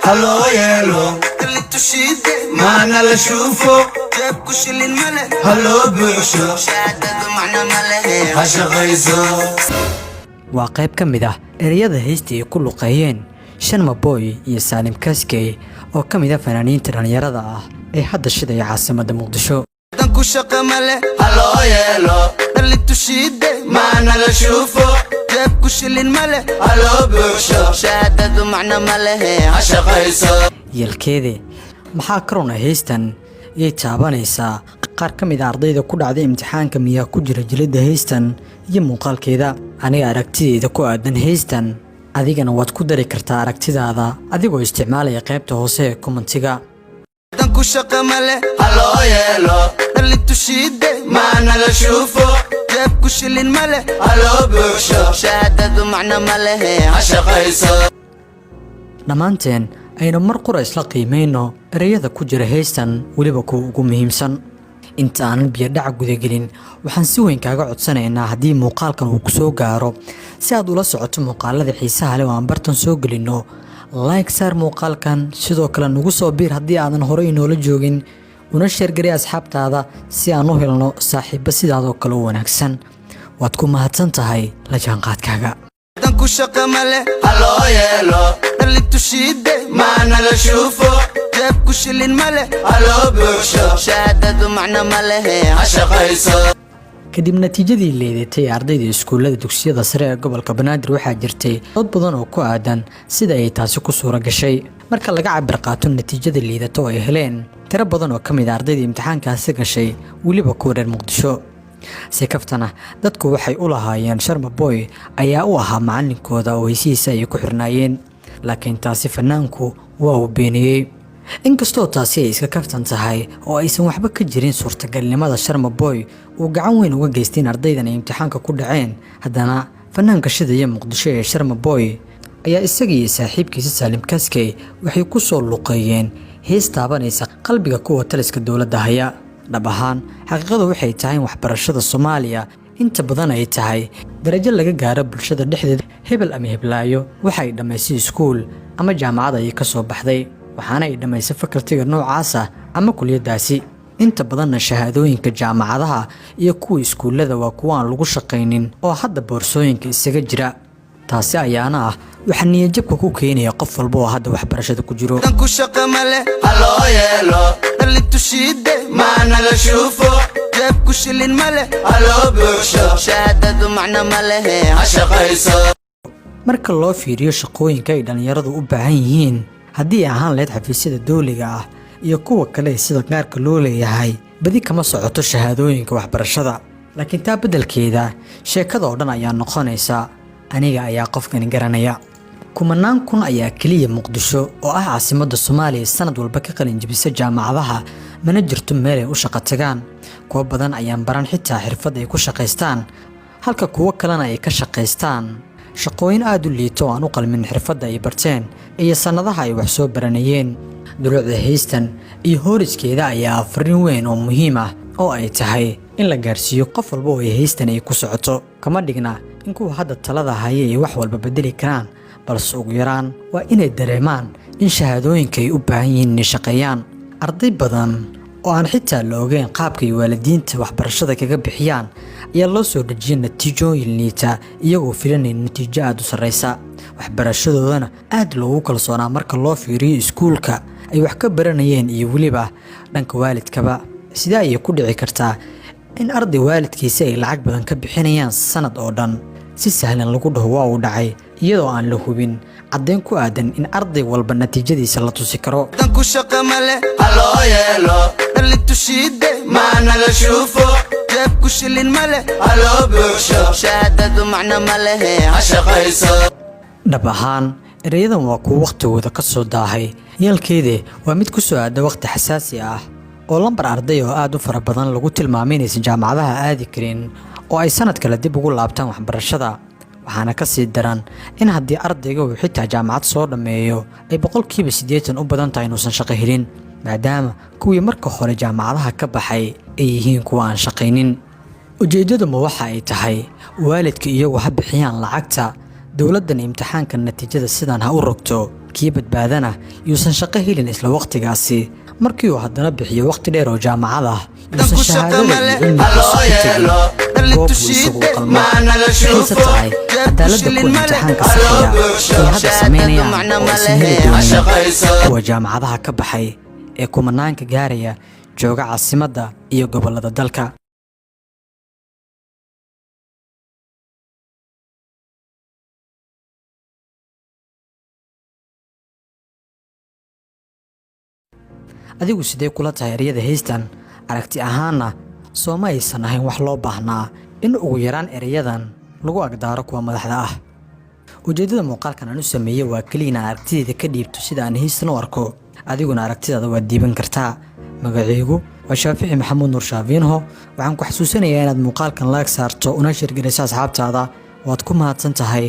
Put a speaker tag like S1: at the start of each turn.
S1: هلو يلو اللي تشيد ما أنا لشوفه جاب كشل الملك هلو بوشو شادد معنا ملك هشغيزو
S2: waa qayb ka mid ah ereyada heesta ay ku luqeeyeen Sharma Boy iyo Salim Kaskey oo ka mid ah fanaaniinta dhalinyarada ah ee hadda shidaya caasimadda Muqdisho.
S1: dan ku shaqo male halo yeelo اللي تشيد ما أنا لشوفه جاب كشل الملك هلو بوشو شادد معنا ملك هشغيزو
S2: yelkeede maxaa karona heestan ay taabanaysaa qaar ka mid ah ardayda ku dhacday imtixaanka miyaa ku jira jilada heestan iyo muuqaalkeeda aniga aragtideeda ku aadan heestan adigana waad ku dari kartaa aragtidaada adigoo isticmaalaya qaybta hoose ee commentiga
S1: dan ku shaqo male halo yeelo اللي تشيد ما أنا لشوفه جاب كشل الملك هلو بوشو شادد معنا ملك هشغيزو
S2: dhammaanteen aynu mar qura isla qiimayno ereyada ku jira heestan weliba kuwa ugu muhiimsan inta aanan biyadhaca gudagelin waxaan si weyn kaaga codsanaynaa haddii muuqaalkan uu ku soo gaaro si aad ula socoto muuqaalada xiisaha leh oo aan bartan soo gelinno like saar muuqaalkan sidoo kale nagu soo biir haddii aadan horey inoola joogin una sheergari asxaabtaada si aan u helno saaxiibo sidaadoo kale u wanaagsan waad ku mahadsan tahay la jaanqaadkaaga
S1: dan ku shaqo male halo yeelo اللي تشيد ما أنا لشوفه جاب كشل الملك هلو بوشو شادد معنا ملك هشغيزو
S2: kadib natiijadii leedatay ardayda iskuulada dugsiyada sare ee gobolka Banaadir waxaa jirtay dad badan oo ku aadan sida ay taasi ku suura gashay marka laga cabir qaato natiijada liidato ay heleen tiro badan oo kamid ah ardayda imtixaankaasi gashay waliba ku reer Muqdisho si kaftana dadku waxay u lahaayeen Sharma Boy ayaa u ahaa macallinkooda oo heysiisa ay ku xirnaayeen laakiin taasi fanaanku waa uu beeniyay inkastoo taasi ay iska kaftan tahay oo aysan waxba ka jirin suurtagalnimada Sharma Boy uu gacan weyn uga geystay ardaydan ay imtixaanka ku dhaceen haddana fanaanka shidaya Muqdisho ee Sharma Boy ayaa isagii saaxiibkiisa Salim Kaskey waxay ku soo luqeeyeen hees taabanaysa qalbiga kuwa taliska dawladda haya dhab ahaan xaqiiqadu waxay tahay waxbarashada Soomaaliya inta badan ay tahay darajo laga gaaro bulshada dhexdeeda hebel ama heblaayo waxay dhamaysay iskuul ama jaamacad ay ka soo baxday waxaana ay dhamaysay fakultiga noocaas ah ama kuliyadaasi inta badan shahaadooyinka jaamacadaha iyo kuwa iskuulada waa kuwa aan lagu shaqeynin oo hadda boorsooyinka isaga jira taasi ayaana ah waxa niyad jabka ku keenaya qof walba oo hadda waxbarashada ku jiro
S1: dan ku shaqo male halo yeelo اللي تشيد ما أنا لشوفه جاب كشل الملك هلو بوشو شادد معنا ملك هشغيزو
S2: marka loo fiiriyo shaqooyinka ay dhalinyaradu u baahan yihiin haddii ahaan leed xafiisyada dawliga ah iyo kuwa kale sida gaarka loo leeyahay badi kama socoto shahaadooyinka waxbarashada laakiin taa beddelkeeda sheekada oo dhan ayaa noqonaysa aniga ayaa qofkan garanaya kumanaan kun ayaa kaliya Muqdisho oo ah caasimadda Soomaaliya sanad walba ka qalin jabisa jaamacadaha mana jirto meel ay u shaqo tagaan kuwa badan ayaan baran xitaa xirfad ay ku shaqaystaan halka kuwa kalena ay ka shaqaystaan shaqooyin aad u liito aan u qalmin xirfadda ay barteen iyo sanadaha ay wax soo baranayeen dulucda heestan iyo hooriskeeda ayaa fariin weyn oo muhiim ah oo ay tahay in la gaarsiiyo qof walba oo heestan ay ku socoto kama dhigna in kuwa hadda talada haya ay wax walba bedeli karaan balse ugu yaraan waa inay dareemaan in shahaadooyinka ay u baahan yihiin inay shaqeeyaan arday badan oo aan xitaa la ogeyn qaabka ay waalidiinta waxbarashada kaga bixiyaan ayaa loo soo dhajiyay natiijooyin liita iyagoo filanaya natiijo aad u sarreysa waxbarashadoodana aad loogu kalsoonaa marka loo fiiriyo iskuulka ay wax ka baranayeen iyo weliba dhanka waalidkaba sidaa ayay ku dhici kartaa in arday waalidkiisa ay lacag badan ka bixinayaan sanad oo dhan si sahlan lagu dhaho waa uu dhacay iyadoo aan la hubin caddeyn ku aadan in arday walba natiijadiisa la tusi karo
S1: dan ku shaqo male halo yeelo اللي تشيد ما أنا لشوفه جاب كشل الملك هلو بوشو شادد معنا ملك هشغيزو
S2: dhab ahaan erayadan waa kuwa waqtigooda ka soo daahay yeelkeedii waa mid ku soo aada waqti xasaasi ah oo lambar arday oo aad u fara badan lagu tilmaamay inaysan jaamacadaha aadi karin oo ay sanad kale dib ugu laabtaan waxbarashada waxaana ka sii daran in haddii ardayga uu xitaa jaamacad soo dhammeeyo ay 80% u badan tahay inuusan shaqo helin maadaama kuwii marka hore jaamacadaha ka baxay ay yihiin kuwa aan shaqaynin ujeedadu ma waxa ay tahay waalidka iyagu ha bixiyaan lacagta dawladdan imtixaanka natiijada sidan ha u rogto kii badbaadana yuusan shaqo helin isla waqtigaasi markii uu haddana bixiyo waqti dheer oo jaamacad ah yuusan shahaadada iyo cilmigiisa goob uu isagu u qalmo waxayse tahay cadaaladda kuwa imtixaanka saxeeya ay hadda samaynayaan oo aysan heli doonin kuwa jaamacadaha ka baxay ee kumanaanka gaaraya jooga caasimadda iyo gobollada dalka. adigu sidee kula tahay ereyada heystan? aragti ahaanna sooma aysan ahayn wax loo baahnaa in ugu yaraan ereyadan lagu agdaaro kuwa madaxda ah. ujeedada muuqaalkan aan u sameeyey waa kaliya inaan aragtideeda ka dhiibto sida aan heystan u arko, adiguna aragtidaada waad diiban kartaa. magacaygu waa Shaafici Maxamuud Nuur Shaafiinho. waxaan ku xasuusinayaa inaad muuqaalkan like saarto una share garayso asxaabtaada. waad ku mahadsan tahay.